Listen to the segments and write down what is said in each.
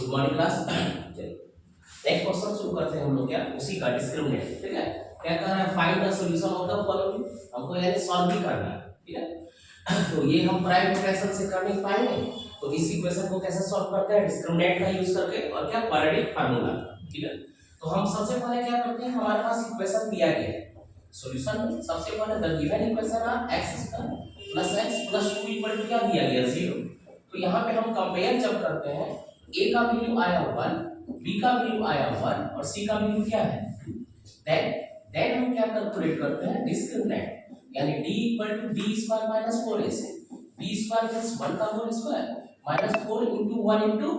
Good morning class. चलिए next question शुरू करते हैं हम लोग। क्या उसी का डिस्क्रिमिनेट, ठीक है। क्या कह रहा है, find the solution of the following. हमको यानी सॉल्व भी करना है, ठीक है। तो ये हम प्राइम इक्वेशन से कर नहीं पाएंगे, तो इस इक्वेशन को कैसे सॉल्व करते हैं, डिस्क्रिमिनेट का यूज करके और क्या क्वाड्रेटिक फार्मूला, ठीक है। तो हम सबसे पहले क्या करते हैं, हमारे पास इक्वेशन दिया गया है सॉल्यूशन में। सबसे पहले द गिवन इक्वेशन है x² + x + 2 = क्या दिया गया 0। तो यहाँ पे हम कंपेयर जब करते हैं, a का वैल्यू आया 1, b का वैल्यू आया 1 और c का वैल्यू क्या है, देन हम क्या कैलकुलेट करते हैं, डिस्क्रिमिनेंट, यानी d = d² - 4ac। d² means 1 का होल स्क्वायर -4 * 1 * 2,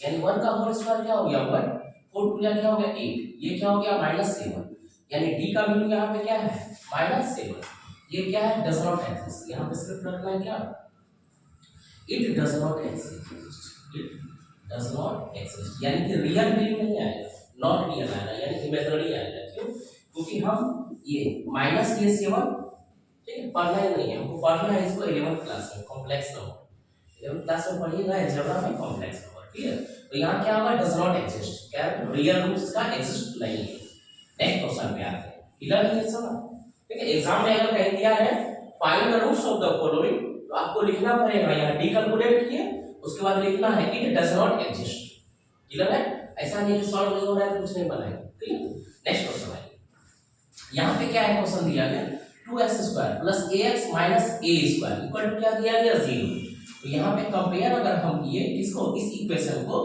यानी 1 का होल स्क्वायर क्या हो गया 1, 4 2 क्या हो गया 8, ये क्या हो गया -7, यानी d का वैल्यू यहाँ पे क्या है -7। ये क्या है, डज नॉट एग्जिस्ट। यहाँ पे सिर्फ रखना है क्या, it does not exist, it does not exist, यानी कि रियल वैल्यू नहीं आएगा, नॉट रियल आएगा, यानी इमेजिनरी आएगा। क्यों, क्योंकि हम ये -a7, ठीक है, पढ़ना ही नहीं है हमको, पढ़ना है इसको 11th क्लास में, कॉम्प्लेक्स नंबर 11th क्लास में पढ़िएगा अलजेब्रा में कॉम्प्लेक्स नंबर, ठीक है। तो यहाँ क्या होगा, डज नॉट एग्जिस्ट, क्या रियल रूट्स का एग्जिस्ट नहीं है। नेक्स्ट क्वेश्चन पे आते हैं, क्लियर है ये सब, ठीक है। एग्जाम में अगर कहीं दिया है find the roots of the following, तो आपको लिखना पड़ेगा, यहाँ डी कैलकुलेट किए, उसके बाद लिखना है it does not exist, clear है। ऐसा नहीं कि सॉल्व नहीं हो रहा है तो कुछ नहीं बनाएगा, ठीक है। नेक्स्ट क्वेश्चन है, यहाँ पे क्या है, क्वेश्चन दिया गया 2x² + ax - a² इक्वल क्या दिया गया 0। तो यहाँ पे कंपेयर अगर हम किए किसको, इस इक्वेशन को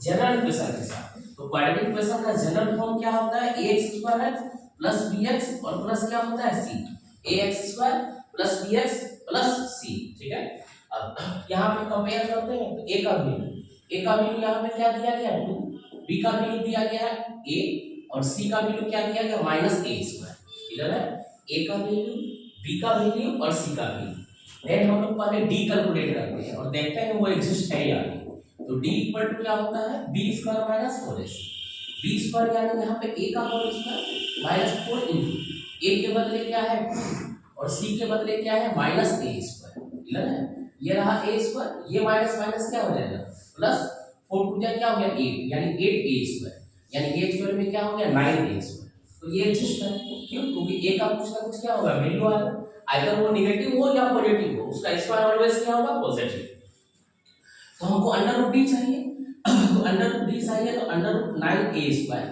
जनरल इक्वेशन के साथ, तो क्वाड्रेटिक इक्वेशन का जनरल फॉर्म क्या होता है, ax² + bx और प्लस क्या होता है c, ax² + bx + c, ठीक है। अब यहाँ पे कंपेयर करते हैं, तो a का वैल्यू यहाँ पे क्या दिया गया 2, b का वैल्यू दिया गया है a और c का वैल्यू क्या दिया गया -a², क्लियर है। a का वैल्यू, b का वैल्यू और c का वैल्यू, देन हम लोग पहले d कैलकुलेट करते हैं और देखते हैं वो एग्जिस्ट है या नहीं। तो d = क्या होता है, b² - 4ac, b² यानी यहाँ पे a का होल स्क्वायर -4 * a के बदले क्या है 2 और c के बदले क्या है -a², क्लियर है। ये रहा a², ये माइनस माइनस क्या हो जाएगा प्लस, 4 2 क्या हो गया 8, यानी 8a², यानी a² में क्या हो गया 9a²। तो ये एग्जिस्ट है, क्यों, क्योंकि a का कुछ ना कुछ क्या होगा वैल्यू आएगा, आइदर वो नेगेटिव हो या पॉजिटिव हो, उसका स्क्वायर ऑलवेज क्या होगा पॉजिटिव। तो हमको √d चाहिए, तो √d चाहिए, तो √9a²,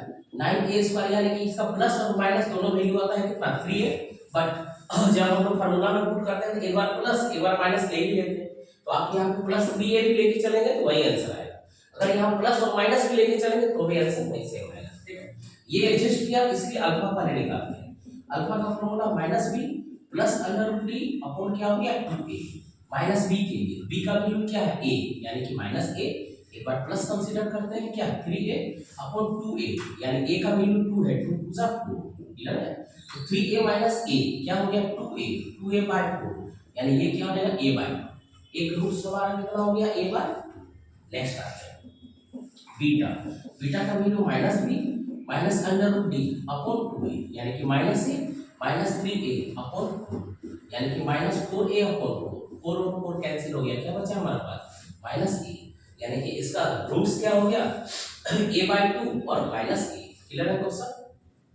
यानी कि इसका प्लस और माइनस दोनों वैल्यू आता है कितना 3 है। बट जब हम लोग फार्मूला में पुट करते हैं तो एक बार प्लस एक बार माइनस ले ही लेते हैं, तो आप यहाँ पे प्लस 3a भी लेके चलेंगे तो वही आंसर आएगा। अगर यहाँ प्लस और माइनस भी लेके चलेंगे तो भी आंसर वही सेम आएगा, ठीक है। ये एडजस्ट किया, इसलिए अल्फा पहले निकालते हैं। अल्फा का फार्मूला -b + √d अपॉन क्या हो गया 2a -b के लिए, b का वैल्यू क्या है a, यानी कि -a, एक बार प्लस कंसीडर करते हैं क्या 3a अपॉन 2a, यानी a का वैल्यू 2 है, 2 * 4, क्लियर है। तो 3a - a क्या हो गया 2a/4, यानी ये क्या हो जाएगा a/, एक रूट सवाल कितना हो गया a/। नेक्स्ट आते हैं बीटा का value -b -√d upon 2a, यानी कि -a -3a अपॉन 2, यानी कि -4a अपॉन 4, 4 और 4 कैंसिल हो गया, क्या बचा हमारे पास -a, यानी कि इसका रूट्स क्या हो गया a/2 और -a, क्लियर है क्वेश्चन,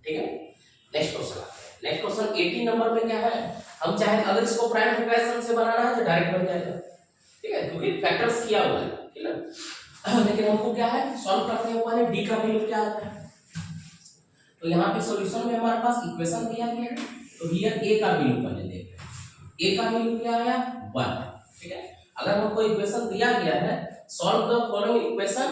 ठीक है। नेक्स्ट क्वेश्चन आते हैं, नेक्स्ट क्वेश्चन 18 नंबर में क्या है, हम चाहे अगर इसको प्राइम इक्वेशन से बनाना है तो डायरेक्ट बन जाएगा, ठीक है, क्योंकि फैक्टर्स किया हुआ है, क्लियर। लेकिन हमको क्या है, सॉल्व करते हैं पहले d का वैल्यू क्या आता है। तो यहाँ पे सॉल्यूशन में हमारे पास इक्वेशन दिया गया है, तो हियर a का वैल्यू पहले देखते हैं। a का वैल्यू क्या आया 1, ठीक है। अगर हमको इक्वेशन दिया गया है solve the following equation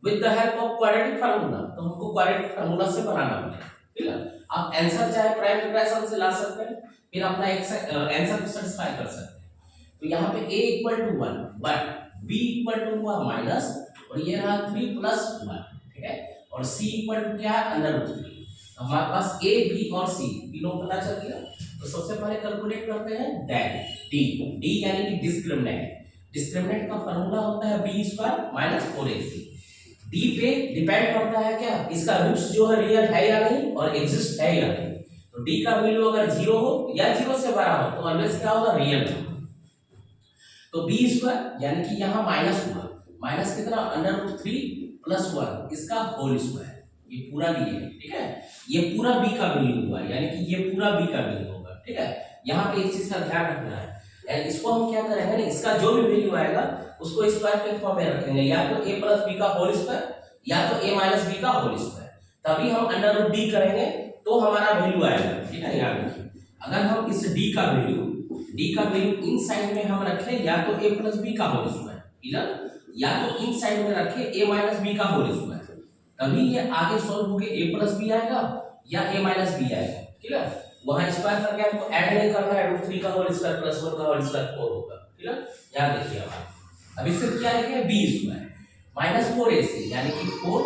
with the help of quadratic formula, तो हमको क्वाड्रेटिक फार्मूला से बनाना पड़ेगा, ठीक है। आप आंसर चाहे प्राइम इक्वेशन से ला सकते हैं, फिर अपना आंसर को सेटिस्फाई कर सकते हैं। तो यहाँ पे a = 1 बट b = हुआ माइनस और ये रहा 3 + 1, ठीक है, और c = क्या √3। हमारे पास a b और c तीनों पता चल गया। तो सबसे पहले कैलकुलेट करते हैं दैन d यानी कि डिस्क्रिमिनेंट का फार्मूला होता है b² - 4ac। d पे डिपेंड करता है क्या, इसका रूट्स जो है रियल है या नहीं और एग्जिस्ट है या नहीं। तो d का वैल्यू अगर 0 हो या 0 से बड़ा हो तो ऑलवेज क्या होगा रियल। तो b² यानी कि यहाँ माइनस हुआ, माइनस कितना √3 + 1 इसका होल स्क्वायर, ये पूरा लिए है, ठीक है। ये पूरा b का वैल्यू हुआ, यानी कि ये पूरा b का वैल्यू होगा, ठीक है। यहाँ पे एक चीज का ध्यान रखना है, एंड इसको हम क्या करेंगे ना, इसका जो भी वैल्यू आएगा उसको स्क्वायर के फॉर्म में रखेंगे, या तो a + b का होल स्क्वायर या तो a - b का होल स्क्वायर, तभी हम √d करेंगे तो हमारा वैल्यू आएगा, ठीक है। याद रखिए, अगर हम इस d का वैल्यू इन साइड में हम रखें या तो a + b का होल स्क्वायर, क्लियर, या तो इन साइड में रखें a - b का होल स्क्वायर, तभी ये आगे सॉल्व होके a + b आएगा या a - b आएगा, क्लियर। वहां स्क्वायर करके हमको ऐड नहीं करना है, √3 का होल स्क्वायर + 1 का होल स्क्वायर 4 होगा, क्लियर। यहां देखिए अब इससे क्या लिखे b² - 4ac, यानी कि 4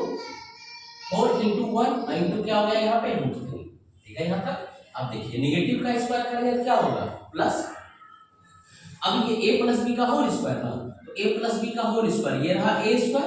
× 1 इंटू क्या हो गया यहाँ पे √3, ठीक है यहाँ तक। अब देखिए नेगेटिव का स्क्वायर करेंगे तो क्या होगा प्लस, अब ये a + b का होल स्क्वायर ना, तो a + b का होल स्क्वायर, ये रहा a²,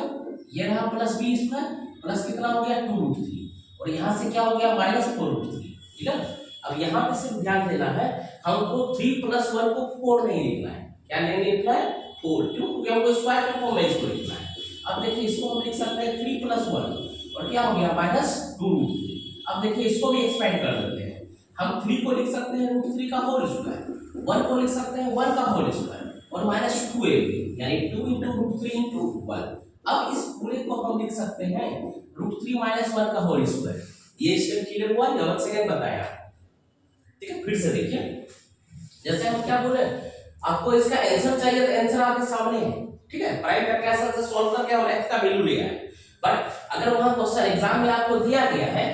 ये रहा +b² प्लस कितना हो गया 2√3, और यहाँ से क्या हो गया -4√3, ठीक है। अब यहाँ पे सिर्फ ध्यान देना है, हमको 3 + 1 को 4 नहीं लिखना है, क्या नहीं लिखना है 4, क्यों, क्योंकि हमको स्क्वायर के फॉर्म में इसको लिखना है। अब देखिए इसको हम लिख सकते हैं 3 + 1 और क्या हो गया -2√3। अब देखिए इसको भी एक्सपेंड कर देते हैं, हम 3 को लिख सकते हैं √3 का होल स्क्वायर, 1 को लिख सकते हैं 1 का होल स्क्वायर, और -2ab यानी 2 × √3 × 1। अब इस पूरे को हम लिख सकते हैं √3 - 1 का होल स्क्वायर। ये स्टेप क्लियर हुआ या 1 सेकंड बताया, ठीक है। फिर से देखिए, जैसे हम क्या बोले, आपको इसका आंसर चाहिए तो आंसर आपके सामने है, ठीक है। प्राइम का कैसे से सॉल्व करके हम x का वैल्यू लिया है, बट अगर वहां क्वेश्चन एग्जाम में आपको दिया गया है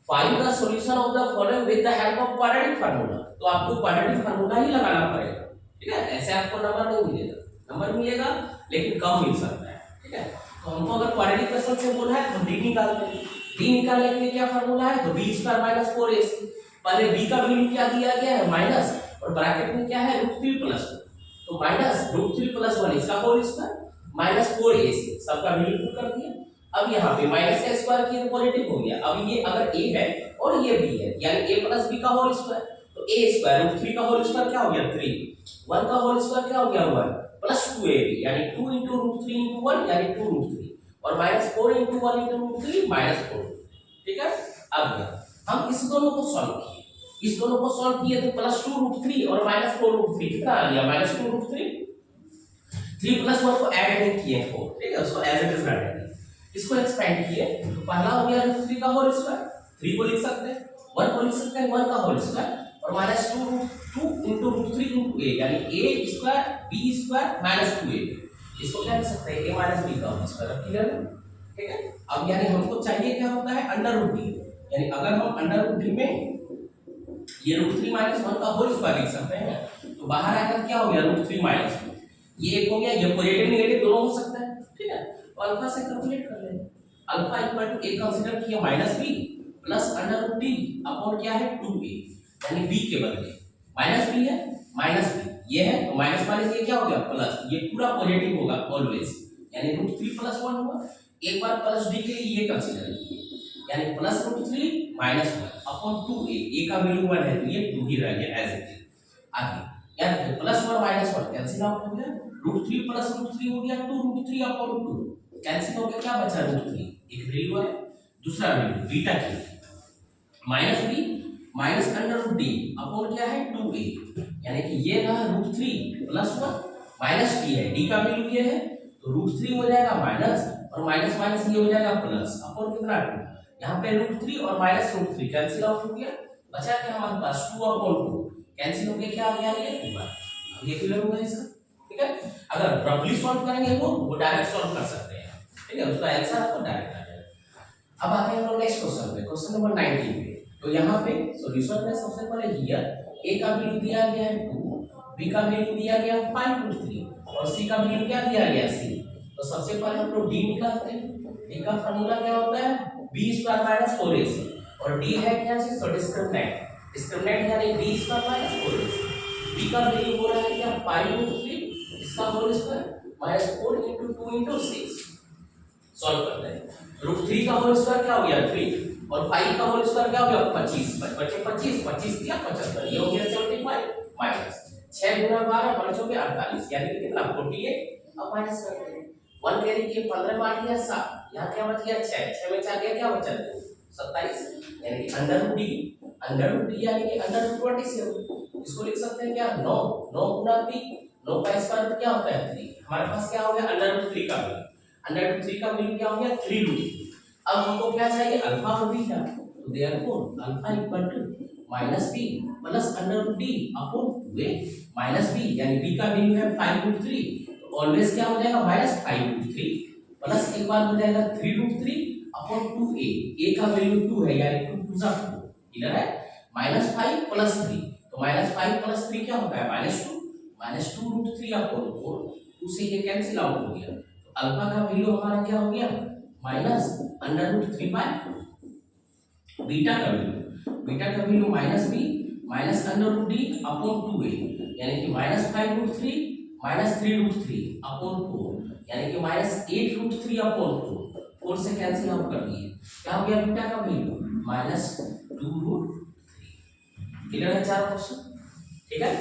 find the solution of the following with the help of quadratic formula, तो आपको क्वाड्रेटिक फार्मूला ही लगाना पड़ेगा, ठीक है। ऐसे आपको नंबर नहीं मिलेगा, नंबर मिलेगा लेकिन कम मिल सकता है, ठीक है। तो हमको अगर क्वाड्रेटिक क्वेश्चन से बोला है तो d निकालते हैं, d निकालने के लिए क्या फार्मूला है, तो b² - 4ac। पहले b का वैल्यू क्या दिया गया है माइनस, और ब्रैकेट में क्या है √3 + 1, तो -√3 + 1 इसका होल स्क्वायर -4ac, सबका वैल्यू पुट कर दिया। अब यहाँ पे माइनस का स्क्वायर किया तो पॉजिटिव हो गया। अब ये अगर a है और ये b है, यानी a + b का होल स्क्वायर, तो a² √3 का होल स्क्वायर क्या हो गया 3, 1 का होल स्क्वायर क्या हो गया 1 प्लस 2ab, यानी 2 × √3 × 1 यानी 2√3, और -4 × 1 × √3 -4, ठीक है। अब हम इस दोनों को सॉल्व किए, इस दोनों को सॉल्व किए तो +2√3 और -4√3 कितना आ गया -2√3, 3 + 1 को ऐड नहीं किए 4, ठीक है, उसको एज इट इज रख देंगे। इसको एक्सपेंड किए तो पहला हो गया √3 का होल स्क्वायर, 3 को लिख सकते हैं, 1 को लिख सकते हैं 1 का होल स्क्वायर, और -2 × √3 × a, यानी a² b² -2a, इसको क्या लिख सकते हैं a - b का होल स्क्वायर, क्लियर है, ठीक है। अब यानी हमको चाहिए क्या होता है √d, यानी अगर हम √d में ये √3 - 1 का होल स्क्वायर लिख सकते हैं, तो बाहर आकर क्या हो गया √3 - 1, ये एक हो गया, ये पॉजिटिव नेगेटिव दोनों हो सकता है, ठीक है। तो अल्फा से कैलकुलेट कर लेंगे, अल्फा = a कंसीडर किया -b प्लस √d अपॉन क्या है 2a, यानी b के बदले -b है -b ये है, तो माइनस माइनस ये क्या हो गया प्लस, ये पूरा पॉजिटिव होगा ऑलवेज, यानी √3 + 1 हुआ। एक बार प्लस d के लिए ये कंसीडर कीजिए, यानी +√3 - 1 अपॉन 2a, a का वैल्यू 1 है तो ये 2 ही रह गया एज इट इज। आगे यानी +1 - 1 कैंसिल आउट हो गया, √3 + √3 हो गया 2√3 अपॉन 2, कैंसिल हो गया, क्या बचा √3, एक वैल्यू है, दूसरा वैल्यू बीटा की -b माइनस √d अपॉन क्या है 2a, यानी कि ये रहा √3 + 1 माइनस d है, d का वैल्यू ये है तो √3 हो जाएगा माइनस, और माइनस माइनस ये हो जाएगा प्लस अपॉन कितना 2, यहाँ पे √3 और -√3 कैंसिल आउट हो गया, बचा क्या हमारे पास 2 अपॉन 2, कैंसिल हो गया, क्या आ गया ये 1। अब ये क्लियर होगा इसका, ठीक है। अगर रफली सॉल्व करेंगे वो डायरेक्ट सॉल्व कर सकते हैं, ठीक है, उसका आंसर आपको डायरेक्ट आ जाएगा। अब आते हैं हम लोग नेक्स्ट क्वेश्चन पे, क्वेश्चन नंबर 19 पे। तो यहाँ पे सॉल्यूशन में सबसे पहले हियर a का वैल्यू दिया गया है 2, b का वैल्यू दिया गया 5√3 और c का वैल्यू क्या दिया गया c। तो सबसे पहले हम लोग d निकालते हैं, d का फार्मूला क्या होता है b² - 4ac, और d है क्या चीज, तो डिस्क्रिमिनेंट, डिस्क्रिमिनेंट यानी b² - 4ac, b का वैल्यू हो रहा है क्या 5√3 इसका होल स्क्वायर -4 × 2 × 6, सॉल्व करते हैं। √3 का होल स्क्वायर क्या हो गया 3, और 5 का होल स्क्वायर क्या हो गया 25, 25 25 25 दिया 75, ये हो गया 75 माइनस 6 × 12 5 हो गया 48, यानी कि कितना 48। अब माइनस करते हैं 1 कैरी किए 15 बांट दिया 7, यहाँ क्या बच गया 6, 6 में 4 गया क्या बचा 2, 27, यानी कि अंडर रूट डी यानी कि अंडर रूट 27। इसको लिख सकते हैं क्या 9, 9 गुना पी, 9 का स्क्वायर क्या होता है 3। हमारे पास क्या हो गया अंडर रूट 3 का वैल्यू, अंडर रूट 3 का वैल्यू क्या हो गया 3 रूट 3। अब हमको क्या चाहिए अल्फा और बीटा, तो therefore alpha equal to minus B plus under root D upon 2a minus B, यानी बी का वैल्यू है 5 रूट 3, तो ऑलवेज क्या हो जाएगा माइनस 5 रूट 3 प्लस एक बार हो जाएगा 3 रूट 3 अपॉन 2a, a का वैल्यू 2 है यानी 2 2 जा 4, क्लियर है, माइनस 5 प्लस 3, तो माइनस 5 प्लस 3 क्या होता है माइनस 2 रूट 3 अपॉन 4, 2 से ये कैंसिल आउट हो गया, तो अल्फा का वैल्यू हमारा क्या हो गया minus under root 3 by beta का value minus b minus under root D upon 2a, यानी कि minus 5 root 3 minus 3 root 3 upon 4, यानी कि माइनस 8 रूट 3 अपॉन 4, 4 से कैंसिल आउट कर दिए, क्या हो गया बीटा का वैल्यू माइनस 2 रूट 3। क्लियर है चार क्वेश्चन, ठीक है।